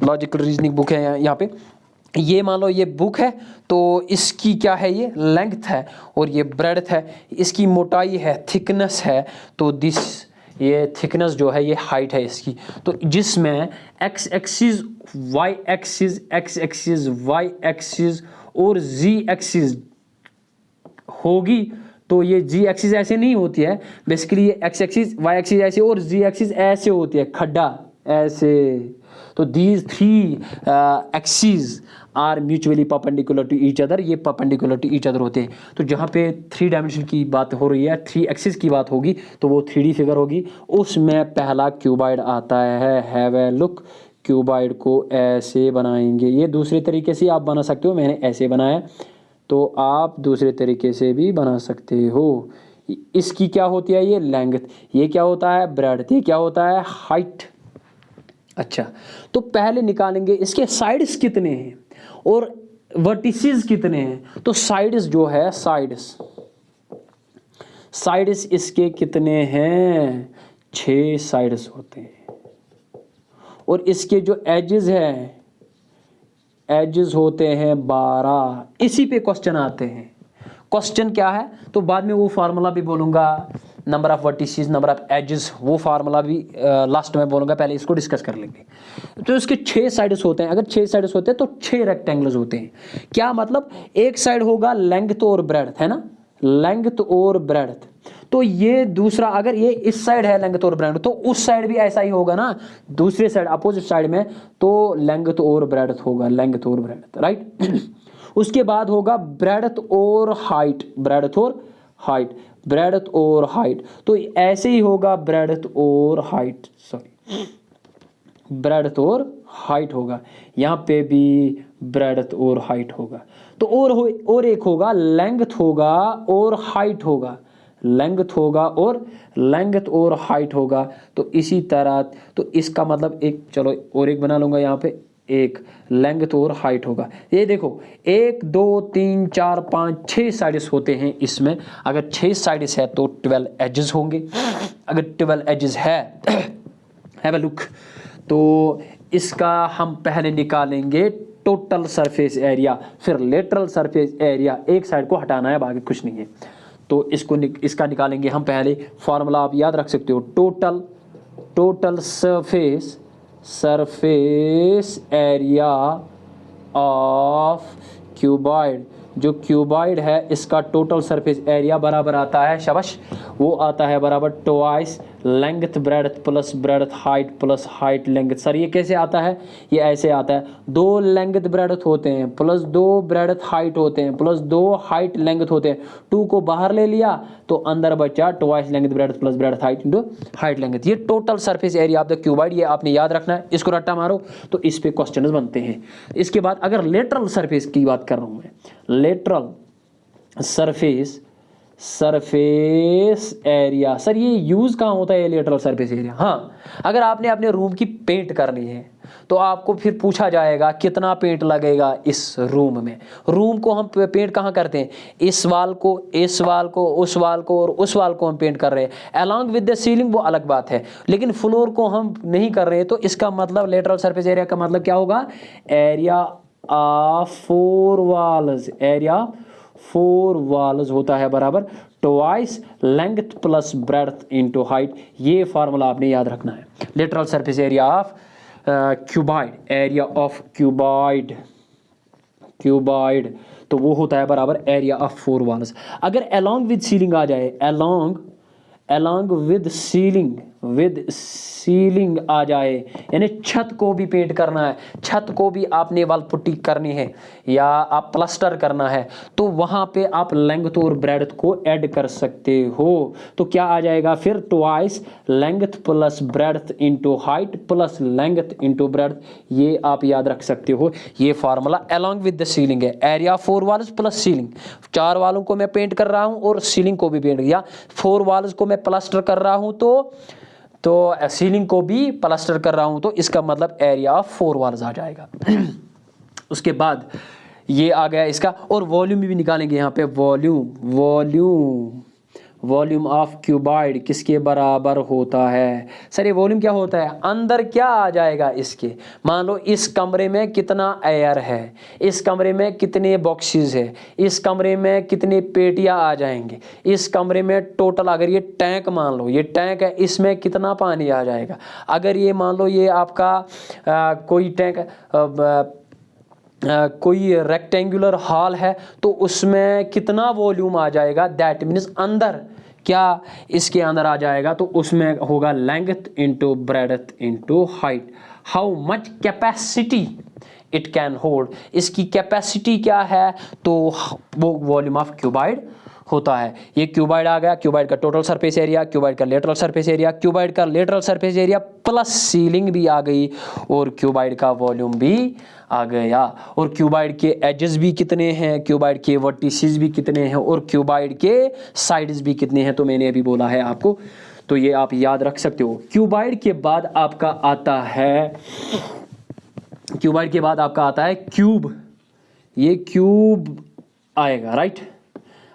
Speaker 1: लॉजिकल रीजनिंग बुक है यहाँ पे। ये मान लो ये बुक है, तो इसकी क्या है? ये लेंथ है, और ये ब्रेडथ है। इसकी मोटाई है, थिकनेस है, तो ये थिकनेस जो है ये हाइट है इसकी। तो जिसमें x एक्सिस, y एक्सिस और z एक्सिस होगी, तो ये g एक्सिस ऐसे नहीं होती है। बेसिकली ये x एक्सिस, y एक्सिस ऐसे और z एक्सिस ऐसे होती है, खड्डा ऐसे। तो these three axis are mutually perpendicular to each other, ये परपेंडिकुलर टू ईच अदर होते हैं। तो जहाँ पे थ्री डायमेंशन की बात हो रही है, थ्री एक्सिस की बात होगी, तो वो 3D फिगर होगी। उसमें पहला क्यूबाइड आता है, हैव ए लुक। क्यूबाइड को ऐसे बनाएंगे, ये दूसरे तरीके से आप बना सकते हो, मैंने ऐसे बनाया, तो आप दूसरे तरीके से भी बना सकते हो। इसकी क्या होती है, ये लेंथ, ये क्या होता है ब्रेड्थ, ये क्या होता है हाइट। अच्छा, तो पहले निकालेंगे इसके साइड्स कितने हैं और वर्टिसेस कितने हैं। तो साइड्स जो है, साइड्स इसके कितने हैं, 6 साइड्स होते हैं। और इसके जो एजेस हैं, एजेस होते हैं 12। इसी पे क्वेश्चन आते हैं। क्वेश्चन क्या है, तो बाद में वो फार्मूला भी बोलूँगा, number of vertices, number of edges, वो फार्मूला भी लास्ट में बोलूँगा, पहले इसको डिस्कस कर लेंगे। तो इसके 6 साइड्स होते हैं। अगर 6 साइड्स होते हैं तो 6 रेक्टेंगल्स होते हैं। क्या मतलब, एक साइड होगा लेंथ और ब्रेड्थ, है ना, लेंथ और ब्रेड्थ। तो ये दूसरा, अगर ये इस साइड है लेंथ और ब्रेड्थ, तो उस साइड भी ऐसा ही होगा ना, दूसरे साइड अपोजिट साइड में, तो लेंथ और ब्रेड्थ होगा, लेंथ और ब्रेड्थ, राइट। उसके बाद होगा ब्रेड्थ और हाइट, ब्रेड्थ और हाइट, ब्रेड्थ और हाइट। तो ऐसे ही होगा ब्रेड्थ और हाइट, सॉरी, ब्रेड्थ और हाइट होगा। यहाँ पे भी ब्रेड्थ और हाइट होगा। तो और एक होगा लेंथ होगा और हाइट होगा, लेंथ होगा और लेंथ और हाइट होगा। तो इसी तरह, तो इसका मतलब एक, चलो और एक बना लूँगा यहाँ पे, एक लेंथ और हाइट होगा। ये देखो 1 2 3 4 5 6 साइड्स होते हैं इसमें। अगर 6 साइड्स है तो 12 एजेस होंगे। अगर 12 एजेस है, हैव अ लुक, तो इसका हम पहले निकालेंगे टोटल सरफेस एरिया, फिर लेटरल सरफेस एरिया। एक साइड को हटाना है, बाकी कुछ नहीं है। तो इसका निकालेंगे हम पहले। फार्मूला आप याद रख सकते हो, total surface area of cuboid. जो क्यूबॉइड है इसका टोटल सरफेस एरिया बराबर आता है, शाबाश, वो आता है बराबर twice length breadth plus breadth height plus height length. Sir ये कैसे आता है, ये ऐसे आता है, 2 लेंथ ब्रेड्थ होते हैं प्लस 2 ब्रेड्थ हाइट होते हैं प्लस 2 हाइट लेंथ होते हैं। 2 को बाहर ले लिया तो अंदर बचा twice length breadth plus breadth height into height length. ये total surface area of the cuboid, ये आपने याद रखना है। इसको रट्टा मारो तो इस पे क्वेश्चन बनते हैं। इसके बाद अगर लेटरल सरफेस की बात कर रहा हूं मैं, लेटरल सरफेस एरिया, सर ये यूज कहाँ होता है ये लेटरल सरफेस एरिया। हाँ, अगर आपने अपने रूम की पेंट करनी है तो आपको फिर पूछा जाएगा कितना पेंट लगेगा इस रूम में। रूम को हम पेंट कहाँ करते हैं, इस वाल को, इस वाल को, उस वाल को और उस वाल को हम पेंट कर रहे हैं। अलॉन्ग विद द सीलिंग वो अलग बात है, लेकिन फ्लोर को हम नहीं कर रहे हैं। तो इसका मतलब लेटरल सरफेस एरिया का मतलब क्या होगा, area of 4 walls, area 4 walls होता है बराबर twice length plus breadth into height. ये फार्मूला आपने याद रखना है। Lateral surface area of cuboid, area of cuboid तो वो होता है बराबर एरिया ऑफ 4 वॉल्स। अगर अलोंग विद सीलिंग आ जाए, अलोंग विद सीलिंग आ जाए, यानी छत को भी पेंट करना है, छत को भी आपने वाल पुट्टी करनी है या आप प्लास्टर करना है, तो वहां पे आप लेंथ और ब्रेड्थ को ऐड कर सकते हो। तो क्या आ जाएगा फिर, twice length plus breadth into height plus length into breadth. ये आप याद रख सकते हो। ये formula along with the ceiling है, एरिया 4 वॉल्स प्लस सीलिंग। 4 वालों को मैं पेंट कर रहा हूं और सीलिंग को भी पेंट किया, 4 वॉल्स को मैं प्लास्टर कर रहा हूं तो सीलिंग को भी प्लास्टर कर रहा हूं, तो इसका मतलब एरिया ऑफ 4 वॉल्स आ जाएगा। उसके बाद ये आ गया इसका, और वॉल्यूम भी निकालेंगे यहाँ पे। वॉल्यूम ऑफ क्यूबॉइड किसके बराबर होता है। सर ये वॉल्यूम क्या होता है, अंदर क्या आ जाएगा इसके। मान लो इस कमरे में कितना एयर है, इस कमरे में कितने बॉक्सेस है, इस कमरे में कितने पेटियां आ जाएंगे, इस कमरे में टोटल, अगर ये टैंक मान लो, ये टैंक है, इसमें कितना पानी आ जाएगा। अगर ये मान लो ये आपका कोई टैंक कोई रेक्टेंगुलर हॉल है तो उसमें कितना वॉल्यूम आ जाएगा। दैट मीन्स अंदर क्या इसके अंदर आ जाएगा, तो उसमें होगा length into breadth into height. How much capacity it can hold, इसकी कैपेसिटी क्या है, तो वो वॉल्यूम ऑफ क्यूबाइड होता है। ये क्यूबाइड आ गया, क्यूबाइड का टोटल सरफेस एरिया, क्यूबाइड का लेटरल सरफेस एरिया, क्यूबाइड का lateral surface area plus ceiling भी आ गई, और क्यूबाइड का वॉल्यूम भी आ गया। और क्यूबाइड के एजेस भी कितने हैं, क्यूबाइड के वर्टिसेस भी कितने हैं, और क्यूबाइड के साइड्स भी कितने हैं, तो मैंने अभी बोला है आपको, तो ये आप याद रख सकते हो। क्यूबाइड के बाद आपका आता है, क्यूबाइड के बाद आपका आता है क्यूब। ये क्यूब आएगा, राइट।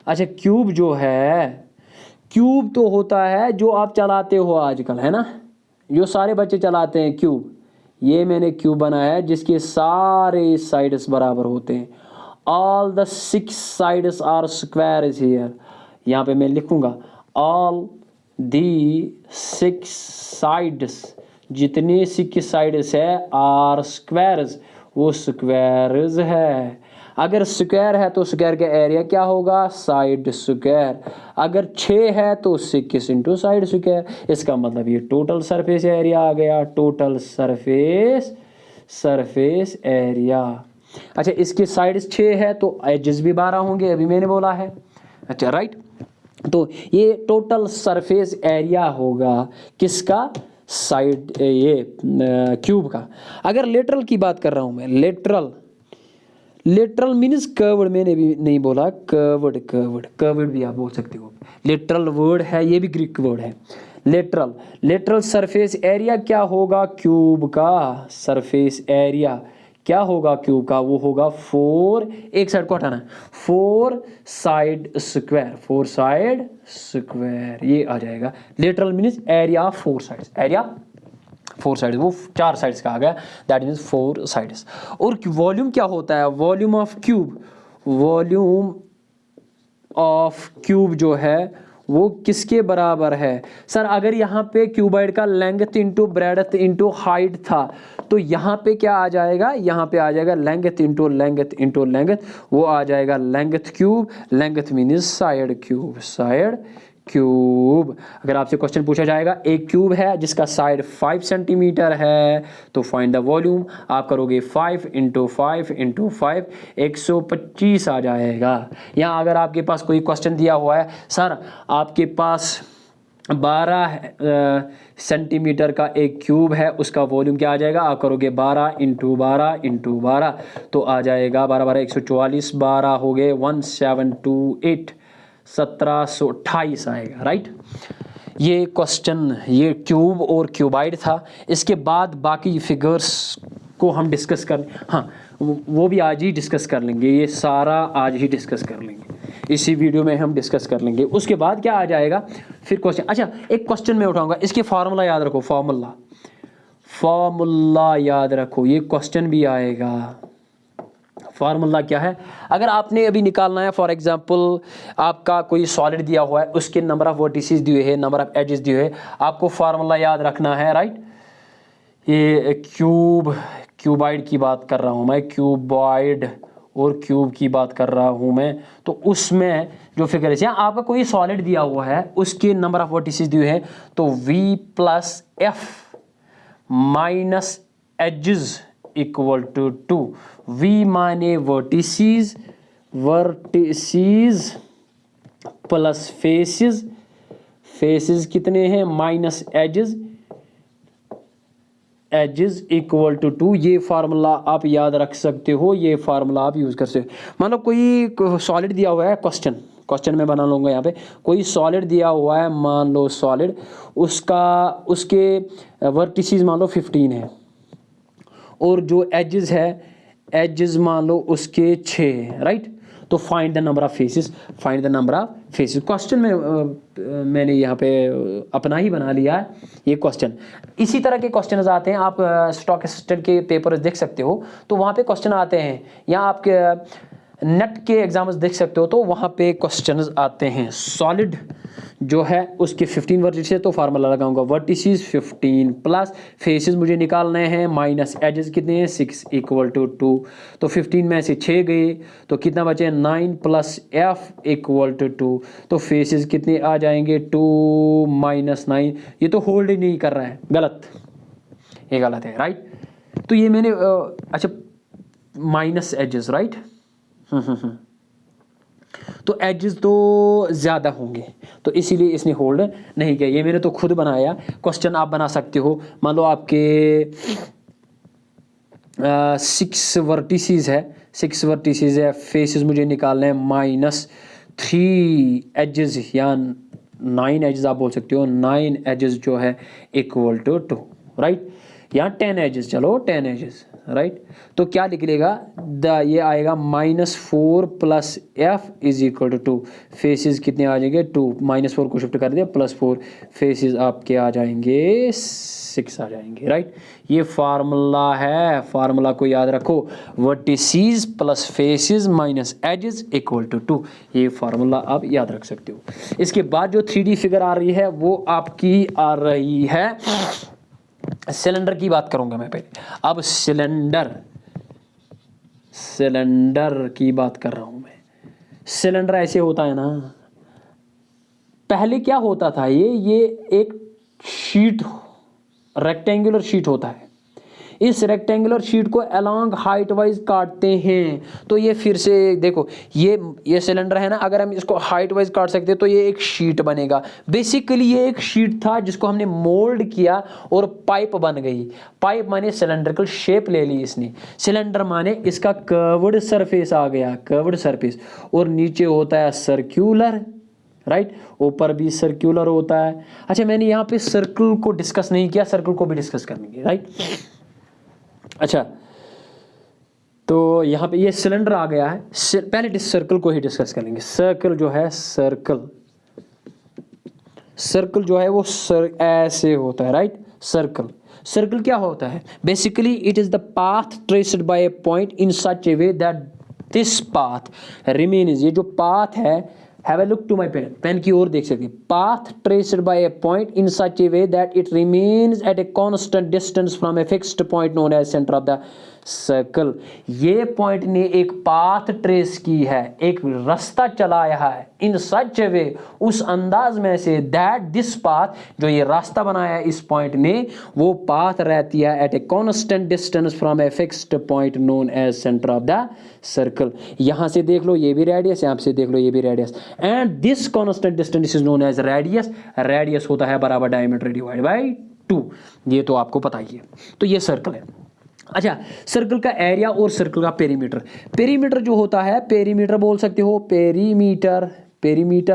Speaker 1: अच्छा, क्यूब जो है, क्यूब तो होता है जो आप चलाते हो आजकल, है ना, जो सारे बच्चे चलाते हैं क्यूब। ये मैंने क्यूब बनाया है जिसके सारे साइड्स बराबर होते हैं। All the 6 sides are squares here. यहाँ पे मैं लिखूंगा ऑल दी 6 साइड्स, जितने 6 साइड्स है आर स्क्वायर्स, वो स्क्वायर्स है। अगर स्क्वायर है तो स्क्वायर का एरिया क्या होगा, साइड स्क्वायर। अगर 6 है तो 6 इंटू साइड स्क्वायर। इसका मतलब ये टोटल सरफेस एरिया आ गया, टोटल सरफेस एरिया। अच्छा, इसके साइड्स 6 है तो एजेस भी 12 होंगे, अभी मैंने बोला है। अच्छा, राइट। तो ये टोटल सरफेस एरिया होगा किसका, साइड, ये क्यूब का। अगर लेटरल की बात कर रहा हूं मैं, लेटरल मीन्स कर्व्ड, मैंने भी नहीं बोला कर्व्ड भी आप बोल सकते हो। लेटरल वर्ड है, ये भी ग्रीक वर्ड है। लेटरल सरफेस एरिया क्या होगा, क्यूब का सरफेस एरिया क्या होगा, क्यूब का, वो होगा 4, एक साइड को हटाना, 4 साइड स्क्वायर, ये आ जाएगा। Lateral means area 4 sides, area 4 sides, वो 4 साइड्स का आ गया, दैट मीन्स 4 साइड्स। और वॉल्यूम क्या होता है, वॉल्यूम ऑफ क्यूब जो है वो किसके बराबर है। सर, अगर यहाँ पे क्यूबाइड का length into breadth into height था, तो यहाँ पे क्या आ जाएगा, यहाँ पे आ जाएगा लेंथ इंटू लेंथ, वो आ जाएगा length cube. Length means side cube. अगर आपसे क्वेश्चन पूछा जाएगा, एक क्यूब है जिसका साइड 5 सेंटीमीटर है, तो फाइंड द वॉल्यूम, आप करोगे 5 इंटू 5 इंटू 5, 125 आ जाएगा। यहाँ अगर आपके पास कोई क्वेश्चन दिया हुआ है, सर आपके पास 12 सेंटीमीटर का एक क्यूब है, उसका वॉल्यूम क्या आ जाएगा, आप करोगे 12 इंटू 12, तो आ जाएगा 12 12 144, 12 हो गए 1728, 1728 आएगा, राइट। ये क्वेश्चन, ये क्यूब और क्यूबाइड था। इसके बाद बाकी फिगर्स को हम डिस्कस कर, हाँ वो भी आज ही डिस्कस कर लेंगे, ये सारा आज ही डिस्कस कर लेंगे, इसी वीडियो में हम डिस्कस कर लेंगे। उसके बाद क्या आ जाएगा फिर क्वेश्चन। अच्छा, एक क्वेश्चन मैं उठाऊंगा, इसके फार्मूला याद रखो, फार्मूला याद रखो, ये क्वेश्चन भी आएगा। फार्मूला क्या है, अगर आपने अभी निकालना है, फॉर एग्जांपल आपका कोई सॉलिड दिया हुआ है, उसके नंबर ऑफ वर्टिसेस दिए हैं, नंबर ऑफ एजेस दिए हैं, आपको फार्मूला याद रखना है, राइट। ये क्यूबाइड की बात कर रहा हूँ मैं, क्यूबाइड और क्यूब की बात कर रहा हूँ मैं, तो उसमें जो फिगर है, आपका कोई सॉलिड दिया हुआ है, उसके नंबर ऑफ वर्टिसेस दिए हैं, तो V plus F minus edges equal to 2। V माने वर्टिसेस प्लस फेसेस कितने हैं, माइनस एजेस इक्वल टू 2। ये फार्मूला आप याद रख सकते हो, ये फार्मूला आप यूज कर सकते हो। मान लो कोई सॉलिड दिया हुआ है, क्वेश्चन में बना लूँगा यहाँ पे, कोई सॉलिड दिया हुआ है, मान लो सॉलिड, उसके वर्टिसेस मान लो 15 है, और जो एजेस है, एजेस मान लो उसके 6 है, राइट। तो find the number of faces, question में मैंने यहाँ पे अपना ही बना लिया है ये क्वेश्चन। इसी तरह के क्वेश्चन आते हैं, आप स्टॉक असिस्टेंट के पेपर देख सकते हो, तो वहाँ पे क्वेश्चन आते हैं। यहाँ आपके नेट के एग्जाम्स देख सकते हो तो वहाँ पे क्वेश्चंस आते हैं। सॉलिड जो है उसके 15 वर्टिसेस है तो फार्मूला लगाऊंगा वर्टिसेस 15 प्लस फेसेस मुझे निकालने हैं माइनस एजेस कितने हैं 6 इक्वल टू 2। तो 15 में से 6 गए तो कितना बचे 9 प्लस एफ इक्वल टू 2। तो फेसेस कितने आ जाएंगे 2 माइनस 9। ये तो होल्ड ही नहीं कर रहा है, गलत, ये गलत है राइट। तो ये मैंने अच्छा माइनस एजेस राइट। तो एजेस तो ज़्यादा होंगे तो इसीलिए इसने होल्ड नहीं किया। ये मैंने तो खुद बनाया, क्वेश्चन आप बना सकते हो। मान लो आपके 6 वर्टिसेस है, 6 वर्टिसेस है, फेसेस मुझे निकालने हैं -3 एजेस या 9 एजेस आप बोल सकते हो। 9 एजेस जो है इक्वल टू 2 राइट, या 10 एजेस, चलो 10 एजेस राइट। तो क्या निकलेगा ये आएगा -4 plus F is equal to 2। Faces कितने आ जाएंगे 2, -4 को शिफ्ट कर दिया +4, फेसेस आपके आ जाएंगे 6 आ जाएंगे राइट। ये फार्मूला है, फार्मूला को याद रखो, vertices plus faces minus edges equal to 2। ये फार्मूला आप याद रख सकते हो। इसके बाद जो 3D फिगर आ रही है वो आपकी आ रही है, सिलेंडर की बात करूंगा मैं पहले। अब सिलेंडर की बात कर रहा हूं मैं। सिलेंडर ऐसे होता है ना, पहले क्या होता था, ये एक शीट, रेक्टेंगुलर शीट होता है। इस रेक्टेंगुलर शीट को अलोंग हाइट वाइज काटते हैं तो ये फिर से देखो, ये सिलेंडर है ना, अगर हम इसको हाइट वाइज काट सकते हैं तो ये एक शीट बनेगा। बेसिकली ये एक शीट था जिसको हमने मोल्ड किया और पाइप बन गई। पाइप माने सिलेंड्रिकल शेप ले ली इसने, सिलेंडर माने इसका कर्व्ड सरफेस आ गया, कर्व्ड सरफेस, और नीचे होता है सर्क्यूलर राइट, ऊपर भी सर्क्यूलर होता है। अच्छा मैंने यहाँ पे सर्कल को डिस्कस नहीं किया, सर्कल को भी डिस्कस करेंगे राइट। अच्छा तो यहाँ पे ये सिलेंडर आ गया है, पहले सर्कल को ही डिस्कस करेंगे। सर्कल जो है, सर्कल जो है वो ऐसे होता है राइट। सर्कल क्या होता है, basically it is the path traced by a point in such a way that this path remains, ये जो पाथ है, have a look to my pen, pen की ओर देख सकते, path traced by a point in such a way that it remains at a constant distance from a fixed point known as centre of the circle. ये point ने एक path trace की है, एक रास्ता चलाया है, इन सच ए वे, उस अंदाज में से, दैट दिस पाथ, जो ये रास्ता बनाया है इस पॉइंट ने, वो पाथ रहती है at a constant distance from a fixed point known as centre of the circle. यहां से देख लो ये भी रेडियस, यहां से देख लो ये भी radius, and this constant distance is known as radius. Radius होता है बराबर डायमीटर डिवाइड बाय 2, ये तो आपको पता ही है। तो ये सर्कल है। अच्छा सर्कल का एरिया और सर्कल का पेरीमीटर, पेरीमीटर जो होता है, पेरीमीटर बोल सकते हो, पेरीमीटर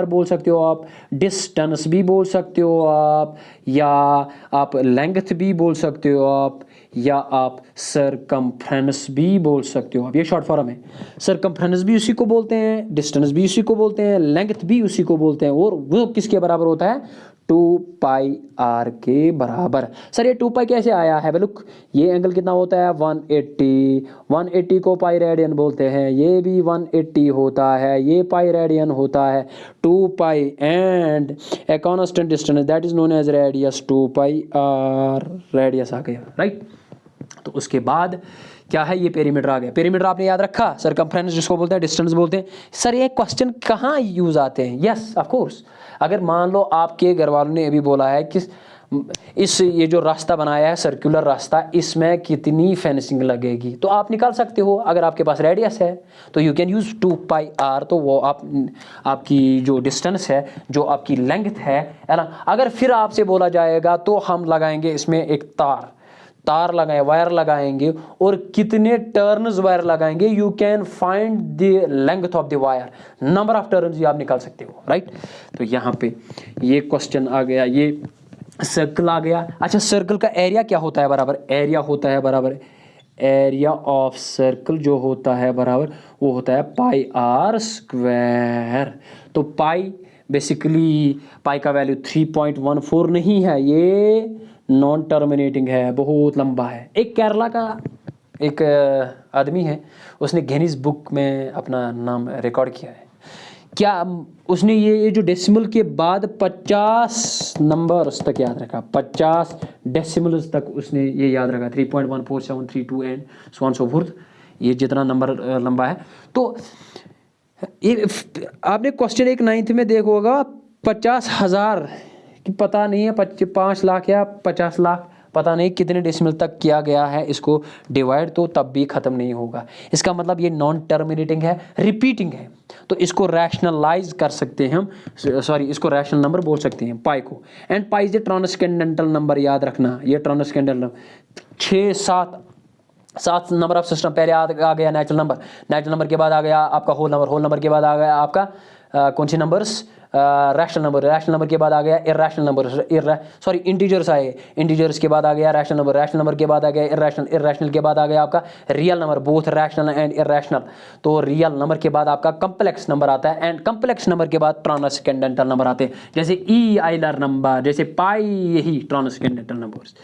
Speaker 1: बोल सकते हो आप, डिस्टेंस भी बोल सकते हो आप, या आप लेंथ भी बोल सकते हो आप, या आप सरकमफ्रेंस भी बोल सकते हो आप। ये शॉर्ट फॉर्म है। सरकमफ्रेंस भी उसी को बोलते हैं, डिस्टेंस भी उसी को बोलते हैं, लेंथ भी उसी को बोलते हैं, और वो किसके बराबर होता है 2πr के बराबर। सर ये 2π कैसे आया है, लुक ये एंगल कितना होता है 180, 180 को पाई रेडियन बोलते हैं, ये भी 180 होता है, ये पाई रेडियन होता है। 2π and a constant distance that is known as radius, 2πr radius आ गया राइट। तो उसके बाद क्या है, ये पेरीमीटर आ गया। पेरीमीटर आपने याद रखा, सरकमफ्रेंस जिसको बोलते हैं, डिस्टेंस बोलते हैं। सर ये क्वेश्चन कहाँ यूज आते हैं, यस ऑफ कोर्स, अगर मान लो आपके घर वालों ने अभी बोला है कि ये जो रास्ता बनाया है सर्कुलर रास्ता, इसमें कितनी फेंसिंग लगेगी, तो आप निकाल सकते हो। अगर आपके पास रेडियस है तो यू कैन यूज 2πr, तो वो आपकी जो डिस्टेंस है, जो आपकी लेंथ है ना। अगर फिर आपसे बोला जाएगा तो हम लगाएंगे इसमें एक तार लगाएं, वायर लगाएंगे, और कितने टर्न्स वायर लगाएंगे, you can find the length of the wire, number of turns ये आप निकाल सकते हो राइट। तो यहाँ पे ये क्वेश्चन आ गया, ये सर्कल आ गया। अच्छा सर्कल का एरिया क्या होता है बराबर, एरिया होता है बराबर, एरिया ऑफ सर्कल जो होता है बराबर वो होता है πr²। तो पाई बेसिकली पाई का वैल्यू 3.14 नहीं है, ये नॉन टर्मिनेटिंग है, बहुत लंबा है। एक केरला का एक आदमी है, उसने गिनीज बुक में अपना नाम रिकॉर्ड किया है। क्या उसने ये जो डेसिमल के बाद 50 नंबर्स तक याद रखा, 50 डेसिमल्स तक उसने ये याद रखा, 3.14732 and so on so fourth, ये जितना नंबर लंबा है। तो ये आपने क्वेश्चन एक 9th में देखा होगा, 50,000 कि पता नहीं है 5 लाख या 50 लाख, पता नहीं कितने डेसिमल तक किया गया है इसको डिवाइड, तो तब भी ख़त्म नहीं होगा। इसका मतलब ये नॉन टर्मिनेटिंग है, रिपीटिंग है, तो इसको रैशनलाइज कर सकते हैं हम, सॉरी इसको रैशनल नंबर बोल सकते हैं पाई को। And pi is a transcendental number, याद रखना ये ट्रांसकेंडेंटल 6-7 नंबर ऑफ सिस्टम, पहले आ गया नेचुरल नंबर के बाद आ गया आपका होल नंबर के बाद आ गया आपका कौन से नंबर्स, रैशनल नंबर के बाद आ गया इरैशनल नंबर, इंटीजर्स आए, इंटीजर्स के बाद आ गया रैशनल नंबर के बाद आ गया इरैशनल के बाद आ गया आपका real number, both rational and irrational. तो रियल नंबर के बाद आपका कम्प्लेक्स नंबर आता है, एंड कम्प्लेक्स नंबर के बाद ट्रांसकेंडेंटल नंबर आते हैं, जैसे ई आइलर नंबर, जैसे पाई, यही ट्रांसकेंडेंटल नंबर्स,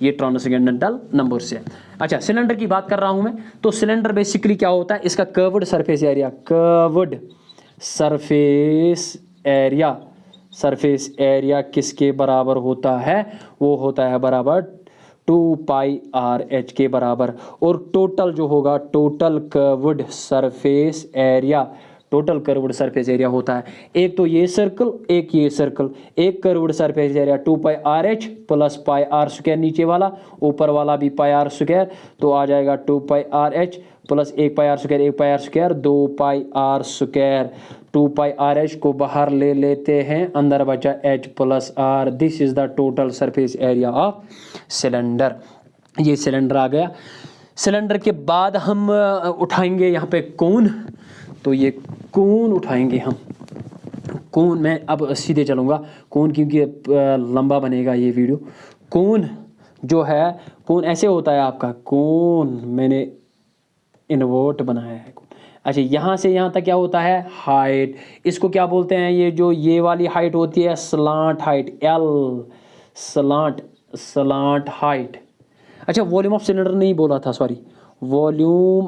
Speaker 1: ये ट्रांसकेंडेंटल नंबर्स है। अच्छा, सिलेंडर की बात कर रहा हूं मैं, तो सिलेंडर बेसिकली क्या होता है, इसका कर्व्ड सरफेस एरिया किसके बराबर होता है, वो होता है बराबर 2πr/h के बराबर। और टोटल जो होगा, टोटल कर्व्ड सरफेस एरिया होता है, एक तो ये सर्कल, एक ये सर्कल, एक curved surface area 2πr/h plus πr², नीचे वाला, ऊपर वाला भी πr², तो आ जाएगा 2πr/h plus 1πr², 2πr², 2πr/h को बाहर ले लेते हैं, अंदर बचा h plus r। This is the total surface area of cylinder. ये सिलेंडर आ गया। सिलेंडर के बाद हम उठाएंगे यहाँ पे कोन, तो ये कोन उठाएंगे हम। कोन में अब सीधे चलूँगा कोन, क्योंकि लंबा बनेगा ये वीडियो। कोन जो है, कोन ऐसे होता है आपका, कोन मैंने इन्वर्ट बनाया है। अच्छा, यहाँ से यहाँ तक क्या होता है, हाइट, इसको क्या बोलते हैं, ये वाली हाइट होती है slant height, L slant height. अच्छा, वॉल्यूम ऑफ सिलेंडर नहीं बोला था, सॉरी, वॉल्यूम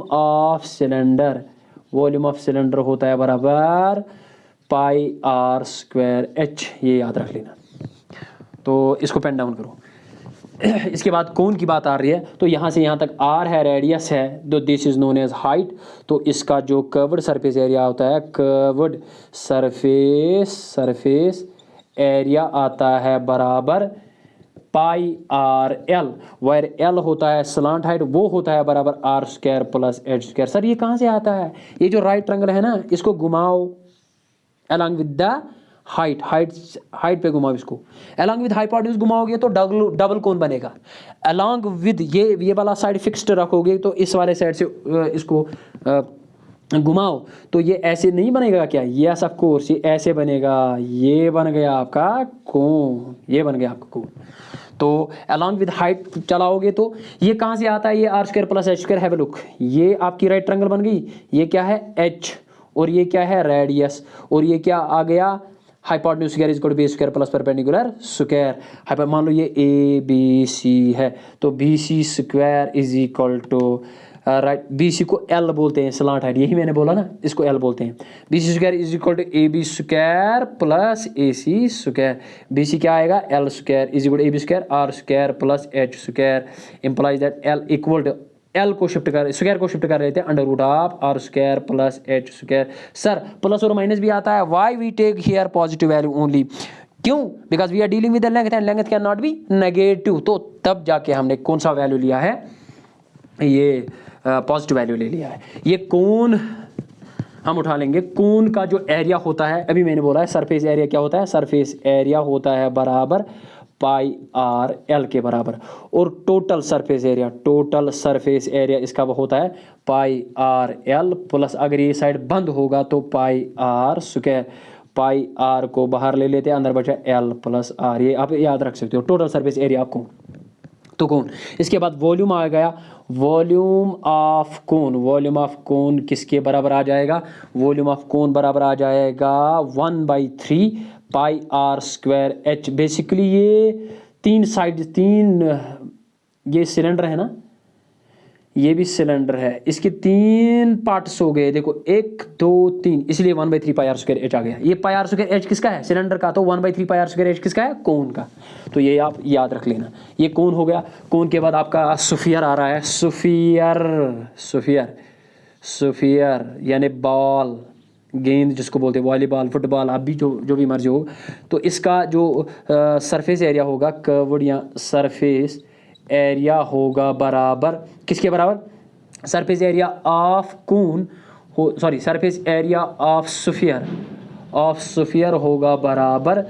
Speaker 1: ऑफ सिलेंडर होता है बराबर πr²h, ये याद रख लेना। तो इसको पेन डाउन करो। इसके बाद कोन की बात आ रही है, तो यहाँ से यहाँ तक r है, रेडियस है, तो this is known as height. तो इसका जो कर्व्ड सरफेस एरिया होता है, कर्व्ड सरफेस एरिया आता है बराबर πr/l, वेयर l होता है स्लांट हाइट, वो होता है बराबर r² प्लस h²। सर ये कहाँ से आता है, ये जो राइट ट्रायंगल है ना, इसको घुमाओ अलॉन्ग विद द हाइट पे घुमाओ, इसको अलॉन्ग विद हाइपोटेन्यूज घुमाओगे तो डबल कोन बनेगा। अलॉन्ग विद ये वाला साइड फिक्स्ड रखोगे, तो इस वाले साइड से इसको घुमाओ तो ये ऐसे नहीं बनेगा क्या, यस ऑफ कोर्स, ये ऐसे बनेगा, ये बन गया आपका कोन, ये बन गया आपका कोन। तो अलॉन्ग विद हाइट चलाओगे तो ये कहाँ से आता है, ये r² plus h², have a look, ये आपकी राइट ट्रायंगल बन गई, ये क्या है h, और ये क्या है रेडियस, और ये क्या आ गया hypotenuse square is equal to b² plus perpendicular square. मान लो ये ABC है, तो BC² is equal to right, BC को L बोलते हैं, स्लांट हाइट, यही मैंने बोला ना, इसको L बोलते हैं। BC² is equal to AB² plus AC²। BC क्या आएगा, L² is equal to AB² r² plus h², implies that L equal to L को शिफ्ट कर, स्क्वायर को शिफ्ट कर रहे थे, under root of r² plus h²। Sir plus और minus भी आता है, why we take here positive value only, क्यों, because we are dealing with the length and length can not be negative. तो तब जाके हमने कौन सा वैल्यू लिया है, ये पॉजिटिव वैल्यू ले लिया है। ये कोन हम उठा लेंगे। कोन का जो एरिया होता है, अभी मैंने बोला है सरफेस एरिया क्या होता है, सरफेस एरिया होता है बराबर πr/l के बराबर, और टोटल सरफेस एरिया इसका वो होता है πr/l प्लस, अगर ये साइड बंद होगा तो πr², πr को बाहर ले लेते हैं, अंदर बचा l प्लस r, ये आप याद रख सकते हो, टोटल सरफेस एरिया आपको। तो कौन, इसके बाद वॉल्यूम आ गया, वॉल्यूम ऑफ कोन किसके बराबर आ जाएगा, वॉल्यूम ऑफ कोन बराबर आ जाएगा 1/3 πr²h। बेसिकली ये तीन ये सिलेंडर है ना, ये भी सिलेंडर है, इसके 3 पार्ट्स हो गए, देखो 1 2 3, इसलिए 1/3 पाई आर स्क्वायर एच आ गया। ये पाई आर स्क्वायर एच किसका है? सिलेंडर का। तो 1/3 पाई आर स्क्वायर एच किसका है? कोन का। तो ये आप याद रख लेना। ये कोन हो गया। कोन के बाद आपका स्फीयर आ रहा है। स्फीयर यानी बॉल, गेंद जिसको बोलते हैं, वॉलीबॉल, फुटबॉल, आप भी जो भी मर्जी हो। तो इसका जो सरफेस एरिया होगा कर्व्ड या सरफेस एरिया होगा बराबर किसके बराबर? सरफेस एरिया ऑफ कोन हो, sorry, surface area of sphere होगा बराबर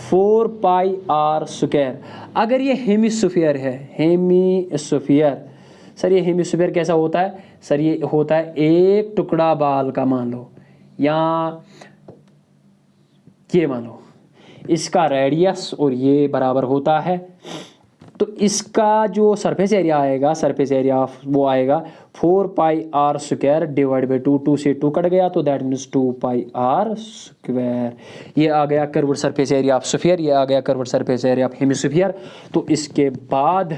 Speaker 1: 4 पाई आर स्क्वायर। अगर ये हेमिस्फीयर है, हेमिस्फीयर, सर ये हेमिस्फीयर कैसा होता है? सर ये होता है एक टुकड़ा बाल का, मान लो, या ये मान लो इसका रेडियस और ये बराबर होता है। तो इसका जो सरफेस एरिया आएगा, सरफेस एरिया वो आएगा 4 pi r square divide by 2, 2 से 2 कट गया तो that means 2 pi r square. ये आ गया curved surface area of sphere, ये आ गया curved surface area of hemisphere. तो इसके बाद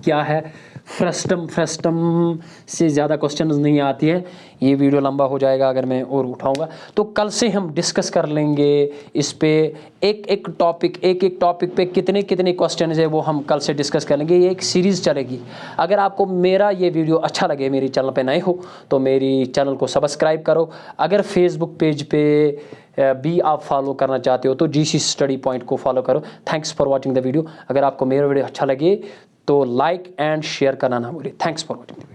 Speaker 1: क्या है? फ्रस्टम से ज़्यादा क्वेश्चंस नहीं आती है। ये वीडियो लंबा हो जाएगा अगर मैं और उठाऊंगा। तो कल से हम डिस्कस कर लेंगे इस पे, एक टॉपिक पे कितने क्वेश्चंस है वो हम कल से डिस्कस कर लेंगे। ये एक सीरीज़ चलेगी। अगर आपको मेरा ये वीडियो अच्छा लगे, मेरे चैनल पे नए हो तो मेरी चैनल को सब्सक्राइब करो। अगर फेसबुक पेज पे भी आप फॉलो करना चाहते हो तो GC स्टडी पॉइंट को फॉलो करो। Thanks for watching the video. अगर आपको मेरा वीडियो अच्छा लगे तो लाइक एंड शेयर करना ना भूलिए। Thanks for watching.